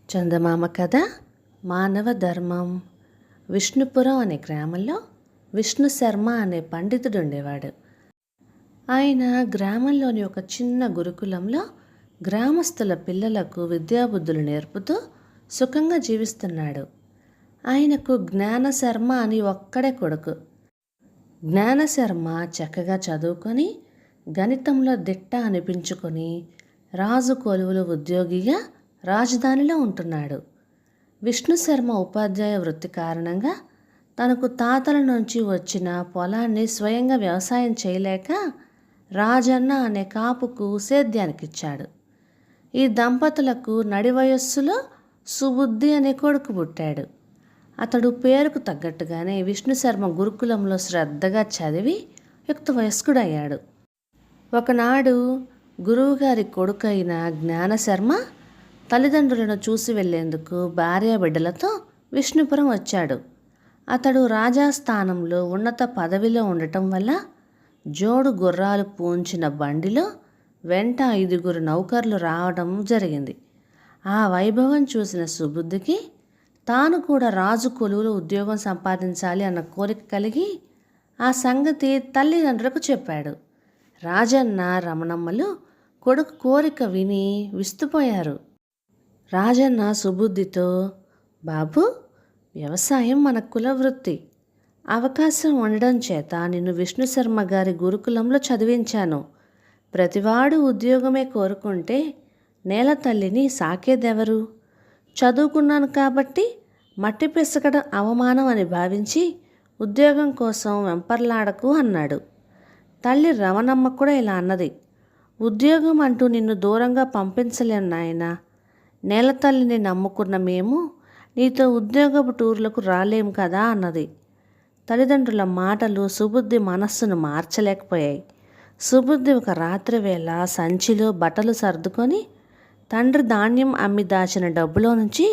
చందమామ కథ మానవ ధర్మం. విష్ణుపురం అనే గ్రామంలో విష్ణు శర్మ అనే పండితుడు ఉండేవాడు. ఆయన గ్రామంలోని ఒక చిన్న గురుకులంలో గ్రామస్తుల పిల్లలకు విద్యాబుద్ధులు నేర్పుతూ సుఖంగా జీవిస్తున్నాడు. ఆయనకు జ్ఞానశర్మ అని ఒక్కడే కొడుకు. జ్ఞానశర్మ చక్కగా చదువుకొని గణితంలో దిట్ట అనిపించుకొని రాజు కొలువులు ఉద్యోగిగా రాజధానిలో ఉంటున్నాడు. విష్ణు శర్మ ఉపాధ్యాయ వృత్తి కారణంగా తనకు తాతల నుంచి వచ్చిన పొలాన్ని స్వయంగా వ్యవసాయం చేయలేక రాజన్న అనే కాపుకు సేద్యానికిచ్చాడు. ఈ దంపతులకు నడి వయస్సులో సుబుద్ధి అనే కొడుకు పుట్టాడు. అతడు పేరుకు తగ్గట్టుగానే విష్ణు శర్మ గురుకులంలో శ్రద్ధగా చదివి యుక్త వయస్కుడయ్యాడు. ఒకనాడు గురువుగారి కొడుకైన జ్ఞానశర్మ తల్లిదండ్రులను చూసి వెళ్లేందుకు భార్యాబిడ్డలతో విష్ణుపురం వచ్చాడు. అతడు రాజాస్థానంలో ఉన్నత పదవిలో ఉండటం వల్ల జోడు గుర్రాలు పూంచిన బండిలో వెంట 5 నౌకర్లు రావడం జరిగింది. ఆ వైభవం చూసిన సుబుద్ధికి తాను కూడా రాజు కొలువులో ఉద్యోగం సంపాదించాలి అన్న కోరిక కలిగి ఆ సంగతి తల్లిదండ్రులకు చెప్పాడు. రాజన్న రమణమ్మలు కొడుకు కోరిక విని విస్తుపోయారు. రాజన్న సుబుద్ధితో, బాబు, వ్యవసాయం మన కులవృత్తి. అవకాశం ఉండడం చేత నిన్ను విష్ణు శర్మ గారి గురుకులంలో చదివించాను. ప్రతివాడు ఉద్యోగమే కోరుకుంటే నేల తల్లిని సాకేదెవరు? చదువుకున్నాను కాబట్టి మట్టి పిసకడం అవమానం అని భావించి ఉద్యోగం కోసం వెంపర్లాడకు అన్నాడు. తల్లి రమణమ్మ కూడా ఇలా అన్నది. ఉద్యోగం అంటూ నిన్ను దూరంగా పంపించలేను నాయనా. నేల తల్లిని నమ్ముకున్న మేము నీతో ఉద్యోగపు టూర్లకు రాలేము కదా అన్నది. తల్లిదండ్రుల మాటలు సుబుద్ధి మనస్సును మార్చలేకపోయాయి. సుబుద్ధి ఒక రాత్రి వేళ సంచిలో బట్టలు సర్దుకొని తండ్రి ధాన్యం అమ్మి దాచిన డబ్బులో నుంచి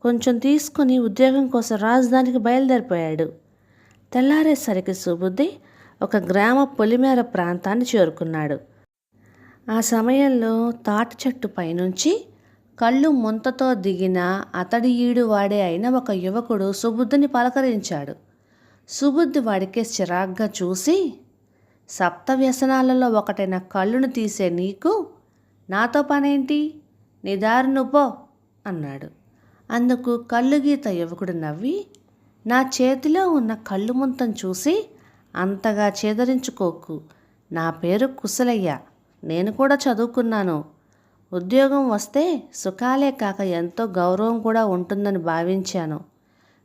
కొంచెం తీసుకుని ఉద్యోగం కోసం రాజధానికి బయలుదేరిపోయాడు. తెల్లారేసరికి సుబుద్ధి ఒక గ్రామ పొలిమేర ప్రాంతాన్ని చేరుకున్నాడు. ఆ సమయంలో తాటి చెట్టు పైనుంచి కళ్ళు ముంతతో దిగిన అతడి ఈడు వాడే అయిన ఒక యువకుడు సుబుద్ధిని పలకరించాడు. సుబుద్ధి వాడికే చిరాగ్గా చూసి, సప్త వ్యసనాలలో ఒకటైన కళ్ళును తీసే నీకు నాతో పనేంటి? నీ దారి నువ్వు పో అన్నాడు. అందుకు కళ్ళు గీత యువకుడు నవ్వి, నా చేతిలో ఉన్న కళ్ళు ముంతను చూసి అంతగా చేదరించుకోకు. నా పేరు కుశలయ్య. నేను కూడా చదువుకున్నాను. ఉద్యోగం వస్తే సుఖాలే కాక ఎంతో గౌరవం కూడా ఉంటుందని భావించాను.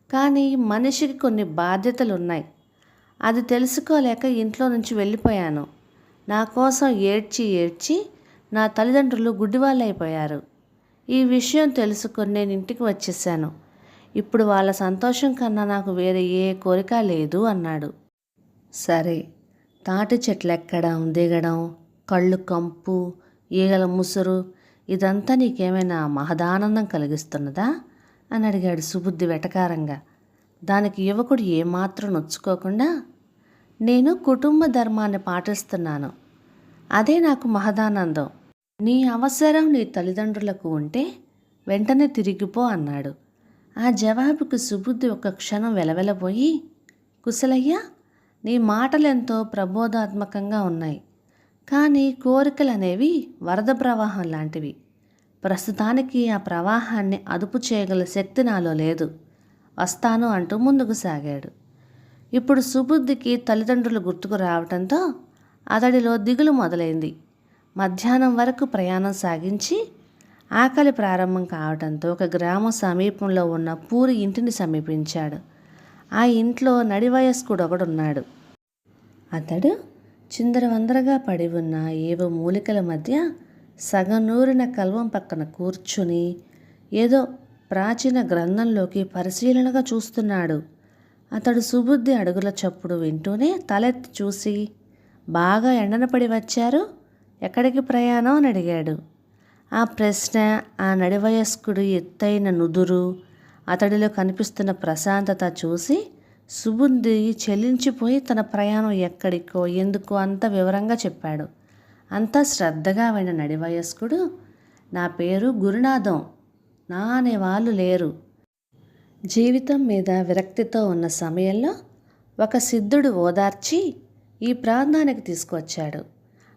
కానీ మనిషికి కొన్ని బాధ్యతలు ఉన్నాయి. అది తెలుసుకోలేక ఇంట్లో నుంచి వెళ్ళిపోయాను. నా కోసం ఏడ్చి ఏడ్చి నా తల్లిదండ్రులు గుడ్డివాళ్ళైపోయారు. ఈ విషయం తెలుసుకొని నేను ఇంటికి వచ్చేసాను. ఇప్పుడు వాళ్ళ సంతోషం కన్నా నాకు వేరే ఏ కోరిక లేదు అన్నాడు. సరే, తాటి చెట్లు ఎక్కడం దిగడం, కళ్ళు కంపు, ఈగల ముసురు, ఇదంతా నీకేమైనా మహదానందం కలిగిస్తున్నదా అని అడిగాడు సుబుద్ధి వెటకారంగా. దానికి యువకుడు ఏమాత్రం నొచ్చుకోకుండా, నేను కుటుంబ ధర్మాన్ని పాటిస్తున్నాను. అదే నాకు మహదానందం. నీ అవసరం నీ తల్లిదండ్రులకు ఉంటే వెంటనే తిరిగిపో అన్నాడు. ఆ జవాబుకు సుబుద్ధి ఒక క్షణం వెలవెలబోయి, కుశలయ్య, నీ మాటలెంతో ప్రబోధాత్మకంగా ఉన్నాయి. కానీ కోరికలు అనేవి వరద ప్రవాహం లాంటివి. ప్రస్తుతానికి ఆ ప్రవాహాన్ని అదుపు చేయగల శక్తి నాలో లేదు. వస్తాను అంటూ ముందుకు సాగాడు. ఇప్పుడు సుబుద్ధికి తల్లిదండ్రులు గుర్తుకు రావడంతో అతడిలో దిగులు మొదలైంది. మధ్యాహ్నం వరకు ప్రయాణం సాగించి ఆకలి ప్రారంభం కావడంతో ఒక గ్రామం సమీపంలో ఉన్న పూరి ఇంటిని సమీపించాడు. ఆ ఇంట్లో నడివయస్కుడు ఒకడున్నాడు. అతడు చిందరవందరగా పడి ఉన్న ఏవో మూలికల మధ్య సగం నూరిన కల్వం పక్కన కూర్చుని ఏదో ప్రాచీన గ్రంథంలోకి పరిశీలనగా చూస్తున్నాడు. అతడు సుబుద్ధి అడుగుల చప్పుడు వింటూనే తలెత్తి చూసి, బాగా ఎండన పడి వచ్చారు, ఎక్కడికి ప్రయాణం అని అడిగాడు. ఆ ప్రశ్న, ఆ నడివయస్కుడు ఎత్తైన నుదురు, అతడిలో కనిపిస్తున్న ప్రశాంతత చూసి సుబుద్ధి చెల్లించిపోయి తన ప్రయాణం ఎక్కడికో ఎందుకో అంత వివరంగా చెప్పాడు. అంతా శ్రద్ధగా విన్న నడివయస్కుడు, నా పేరు గురునాథం, నా అనేవాళ్ళు లేరు. జీవితం మీద విరక్తితో ఉన్న సమయంలో ఒక సిద్ధుడు ఓదార్చి ఈ ప్రాంతానికి తీసుకొచ్చాడు.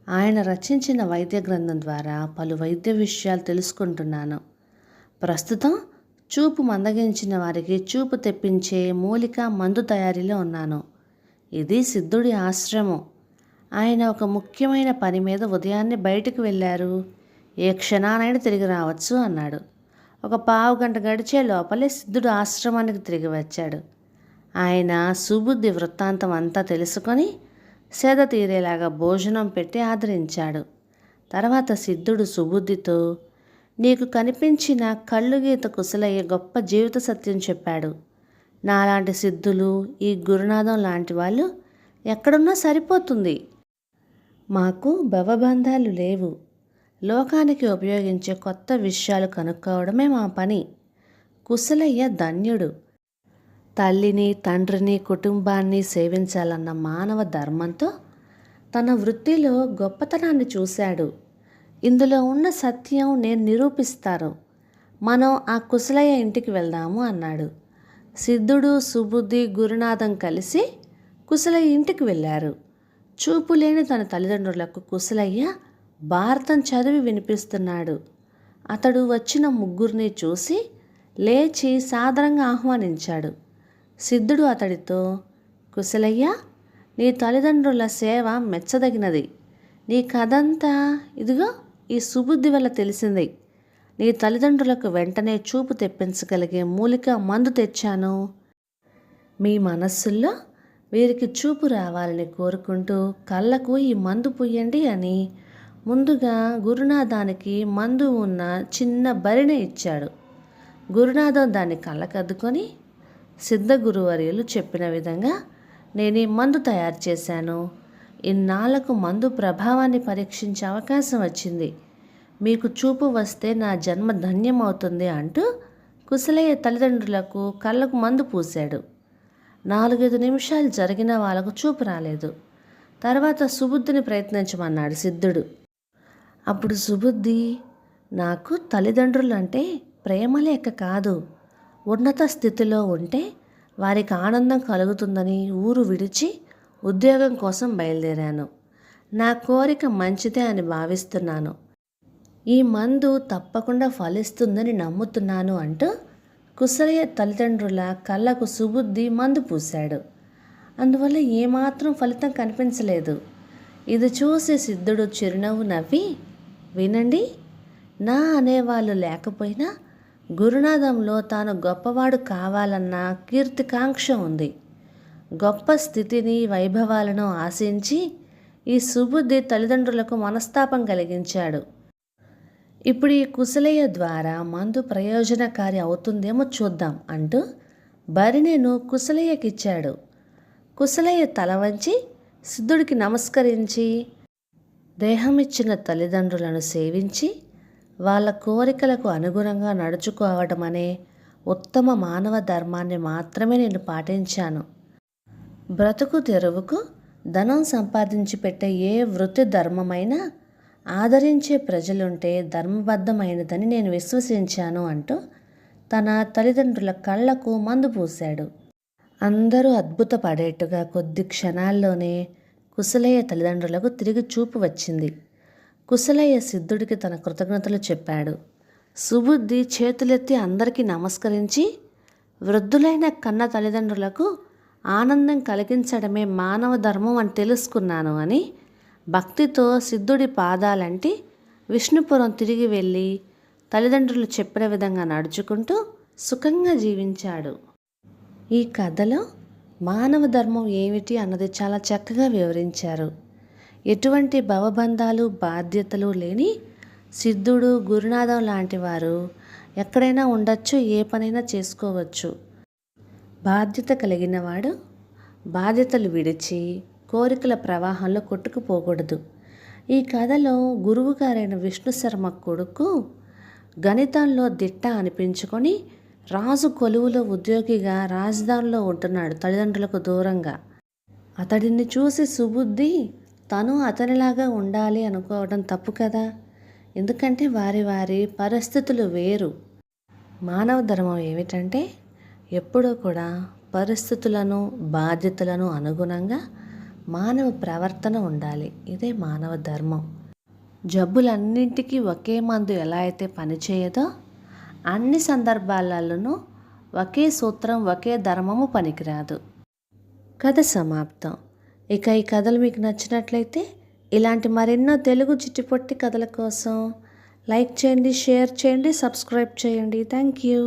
ఆయన రచించిన వైద్య గ్రంథం ద్వారా పలు వైద్య విషయాలు తెలుసుకుంటున్నాను. ప్రస్తుతం చూపు మందగించిన వారికి చూపు తెప్పించే మూలిక మందు తయారీలో ఉన్నాను. ఇది సిద్ధుడి ఆశ్రమం. ఆయన ఒక ముఖ్యమైన పని మీద ఉదయాన్నే బయటకు వెళ్ళారు. ఏ క్షణానైనా తిరిగి రావచ్చు అన్నాడు. ఒక పావు గంట గడిచే లోపలే సిద్ధుడు ఆశ్రమానికి తిరిగి వచ్చాడు. ఆయన సుబుద్ధి వృత్తాంతం అంతా తెలుసుకొని సేద తీరేలాగా భోజనం పెట్టి ఆదరించాడు. తర్వాత సిద్ధుడు సుబుద్ధితో, నీకు కనిపించిన కళ్ళు గీత కుశలయ్య గొప్ప జీవిత సత్యం చెప్పాడు. నాలాంటి సిద్ధులు, ఈ గురునాథం లాంటి వాళ్ళు ఎక్కడున్నా సరిపోతుంది. మాకు భవబంధాలు లేవు. లోకానికి ఉపయోగించే కొత్త విషయాలు కనుక్కోవడమే మా పని. కుశలయ్య ధన్యుడు. తల్లిని, తండ్రిని, కుటుంబాన్ని సేవించాలన్న మానవ ధర్మంతో తన వృత్తిలో గొప్పతనాన్ని చూశాడు. ఇందులో ఉన్న సత్యం నేను నిరూపిస్తాను. మనం ఆ కుశలయ్య ఇంటికి వెళ్దాము అన్నాడు. సిద్ధుడు, సుబుద్ధి, గురునాథం కలిసి కుశలయ్య ఇంటికి వెళ్ళారు. చూపు లేని తన తల్లిదండ్రులకు కుశలయ్య భారతం చదివి వినిపిస్తున్నాడు. అతడు వచ్చిన ముగ్గురిని చూసి లేచి సాదరంగా ఆహ్వానించాడు. సిద్ధుడు అతడితో, కుశలయ్య, నీ తల్లిదండ్రుల సేవ మెచ్చదగినది. నీ కథంతా ఇదిగో ఈ సుబుద్ధి వల్ల తెలిసింది. నీ తల్లిదండ్రులకు వెంటనే చూపు తెప్పించగలిగే మూలిక మందు తెచ్చాను. మీ మనస్సుల్లో వీరికి చూపు రావాలని కోరుకుంటూ కళ్ళకు ఈ మందు పుయ్యండి అని ముందుగా గురునాథానికి మందు ఉన్న చిన్న బరిణె ఇచ్చాడు. గురునాథం దాన్ని కళ్ళకద్దుకొని, సిద్ధగురువర్యులు చెప్పిన విధంగా నేను ఈ మందు తయారు చేశాను. ఇన్నాళ్లకు మందు ప్రభావాన్ని పరీక్షించే అవకాశం వచ్చింది. మీకు చూపు వస్తే నా జన్మ ధన్యమవుతుంది అంటూ కుశలయ్య తల్లిదండ్రులకు కళ్ళకు మందు పూశాడు. 4-5 నిమిషాలు జరిగిన వాళ్ళకు చూపు రాలేదు. తర్వాత సుబుద్ధిని ప్రయత్నించమన్నాడు సిద్ధుడు. అప్పుడు సుబుద్ధి, నాకు తల్లిదండ్రులంటే ప్రేమ లేక కాదు, ఉన్నత స్థితిలో ఉంటే వారికి ఆనందం కలుగుతుందని ఊరు విడిచి ఉద్యోగం కోసం బయలుదేరాను. నా కోరిక మంచిదే అని భావిస్తున్నాను. ఈ మందు తప్పకుండా ఫలిస్తుందని నమ్ముతున్నాను అంటూ కుశలయ్య తల్లిదండ్రుల కళ్ళకు సుబుద్ధి మందు పూశాడు. అందువల్ల ఏమాత్రం ఫలితం కనిపించలేదు. ఇది చూసి సిద్ధుడు చిరునవ్వు నవ్వి, వినండి, నా అనేవాళ్ళు లేకపోయినా గురునాథంలో తాను గొప్పవాడు కావాలన్న కీర్తికాంక్ష ఉంది. గొప్ప స్థితిని, వైభవాలను ఆశించి ఈ సుబుద్ధి తల్లిదండ్రులకు మనస్తాపం కలిగించాడు. ఇప్పుడు ఈ కుశలయ్య ద్వారా మందు ప్రయోజనకారి అవుతుందేమో చూద్దాం అంటూ బరిణెను కుశలయ్యకిచ్చాడు. కుశలయ్య తల వంచి సిద్ధుడికి నమస్కరించి దేహమిచ్చిన తల్లిదండ్రులను సేవించి వాళ్ళ కోరికలకు అనుగుణంగా నడుచుకోవడం అనే ఉత్తమ మానవ ధర్మాన్ని మాత్రమే నేను పాటించాను. బ్రతుకు తెరువుకు ధనం సంపాదించి పెట్టే ఏ వృత్తి ధర్మమైనా ఆదరించే ప్రజలుంటే ధర్మబద్ధమైనదని నేను విశ్వసించాను అంటూ తన తల్లిదండ్రుల కళ్ళకు మందు పూశాడు. అందరూ అద్భుతపడేట్టుగా కొద్ది క్షణాల్లోనే కుశలయ్య తల్లిదండ్రులకు తిరిగి చూపు వచ్చింది. కుశలయ్య సిద్ధుడికి తన కృతజ్ఞతలు చెప్పాడు. సుబుద్ధి చేతులెత్తి అందరికీ నమస్కరించి, వృద్ధులైన కన్న తల్లిదండ్రులకు ఆనందం కలిగించడమే మానవ ధర్మం అని తెలుసుకున్నాను అని భక్తితో సిద్ధుడి పాదాలంటి విష్ణుపురం తిరిగి వెళ్ళి తల్లిదండ్రులు చెప్పిన విధంగా నడుచుకుంటూ సుఖంగా జీవించాడు. ఈ కథలో మానవ ధర్మం ఏమిటి అన్నది చాలా చక్కగా వివరించారు. ఎటువంటి భవబంధాలు, బాధ్యతలు లేని సిద్ధుడు, గురునాథం లాంటి వారు ఎక్కడైనా ఉండొచ్చు, ఏ పనైనా చేసుకోవచ్చు. బాధ్యత కలిగిన వాడు బాధ్యతలు విడిచి కోరికల ప్రవాహంలో కొట్టుకుపోకూడదు. ఈ కథలో గురువుగారైన విష్ణు శర్మ కొడుకు గణితంలో దిట్ట అనిపించుకొని రాజు కొలువులో ఉద్యోగిగా రాజధానిలో ఉంటున్నాడు, తల్లిదండ్రులకు దూరంగా. అతడిని చూసి సుబుద్ధి తను అతనిలాగా ఉండాలి అనుకోవడం తప్పు కదా. ఎందుకంటే వారి వారి పరిస్థితులు వేరు. మానవ ధర్మం ఏమిటంటే ఎప్పుడూ కూడా పరిస్థితులను బాధ్యతలను అనుగుణంగా మానవ ప్రవర్తన ఉండాలి. ఇదే మానవ ధర్మం. జబ్బులన్నింటికీ ఒకే మందు ఎలా అయితే పనిచేయదో అన్ని సందర్భాలలోనూ ఒకే సూత్రం ఒకే ధర్మము పనికిరాదు. కథ సమాప్తం. ఇక ఈ కథలు మీకు నచ్చినట్లయితే ఇలాంటి మరెన్నో తెలుగు చిట్టిపొట్టి కథల కోసం లైక్ చేయండి, షేర్ చేయండి, సబ్స్క్రైబ్ చేయండి. Thank you.